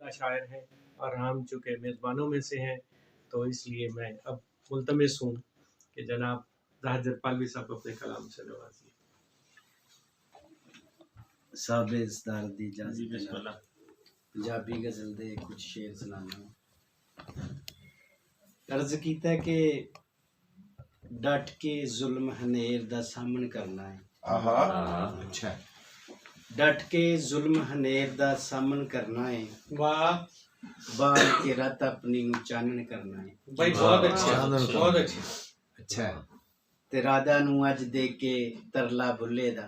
का शायर है और हम चूँकि मेज़बानों में से हैं, तो इसलिए मैं अब मुल्तमिस हूँ कि जनाब राहत जरपालवी साहब अपने कलाम से नवाजिए। साहब इज़्ज़दार दी इजाज़त बिस्मिल्लाह। पंजाबी गज़ल दे कुछ शेर सुनाना। अर्ज़ कीता कि डट के जुल्म हनेर दा सामन करना है। अच्छा, डट के जुल्म हनेर दा सामन करना है। वाह बाल के रात अपनी नूं चानन करना है। भाई, बहुत अच्छे, बहुत अच्छे। अच्छा, ते राधा नूं अज दे के तरला बुल्ले दा।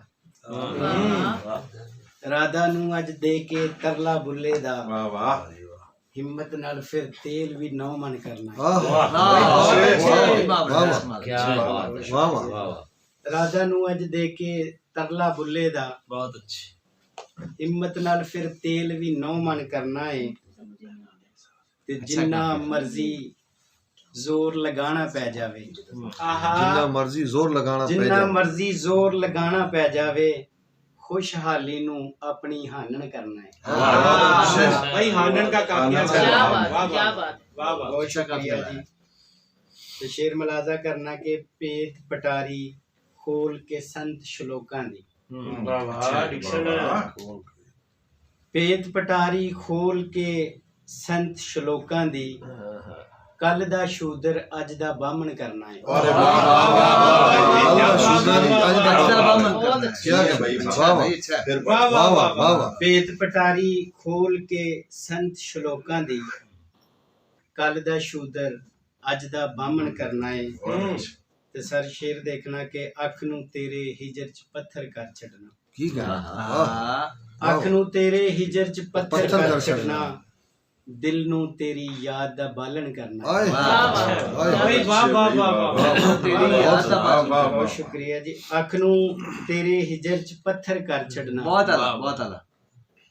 राधा नूं अज दे के तरला बुल्ले दा। वाह वाह, हिम्मत नाल फिर तेल भी नौ मन करना है। राधा नूं अज दे के तरला बुल्ले दा। बहुत अच्छे। हिम्मत नाल फिर तेल भी नौ मन करना है। ते जिन्ना मर्जी जोर लगाना पै जावे। जिन्ना मर्जी जोर लगाना पै जिन्ना जावे। मर्जी जोर लगाना पै जावे। खुशहाली नू अपनी हानन करना है। भाई, हानन का काफिया क्या वाह, बात, वाह, क्या वाह, बात। वाह, वाह। बहुत शुक्रिया जी। तो शेर मलाजा करना के पेट पटारी खोल के संत श्लोकां दी। वाह वाह, डिक्शन पेट पटारी खोल के संत श्लोकां दी। कल दा शूदर अज दा बामन करना है। अरे वाह वाह वाह, अल्लाह शुदानी आज दा बहुत अच्छे। क्या भाई, भाई, अच्छा, वाह वाह भाई, अच्छा, फिर वाह, वाह वाह वाह वाह। पेट पटारी खोल के संत श्लोकां दी। कल दा शूदर अज दा बामन करना है। ते सर शेर देखना के अख नू तेरे हिजर च पत्थर कर छड़ना। की कहना अख नू तेरे हिजर च पत्थर पत्थर कर कर छड़ना। दिल नू तेरी याद दा बालन करना। आए भाई, वाह वाह वाह वाह। बहुत शुक्रिया जी। अख नू तेरे हिजर च पत्थर कर छड़ना। बहुत आला, बहुत आला।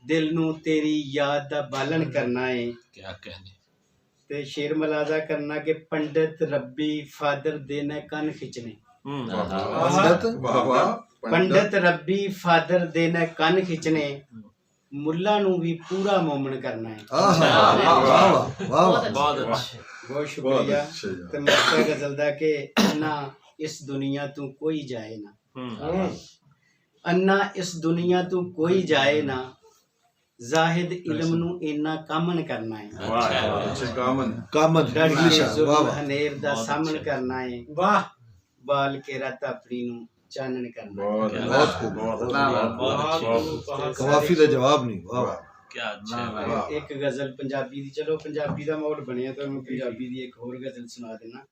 दिल नू तेरी याद दा बालन करना है। क्या कहने। ते शेर मलाजा करना के पंडित रब्बी फादर देने कन खिंचने। पंडित वाह वाह, पंडित रब्बी फादर देने कन खिंचने। मुल्ला नू भी पूरा मोमन करना है। वाह वाह वाह वाह। बहुत अच्छे। बहुत शुक्रिया। अच्छे यार। ते मक्का गजल दा के अन्ना इस दुनिया तू कोई जाए ना। अन्ना इस दुनिया तू कोई जाए ना। जाहिद इल्म नू इन्ना कामन करना है। अच्छा, कामन कामन डट इंग्लिश के वाह जुल्म वाह। हनेर दा सामन करना है। वाह, बाल के रात अपनी नू चानन करना है। बहुत बहुत खूब। बहुत कवाफी दा जवाब नहीं। वाह वाह। क्या अच्छा। एक गजल पंजाबी दी, चलो पंजाबी दा मोड बनया तो मैं पंजाबी दी एक होर गजल सुना देना।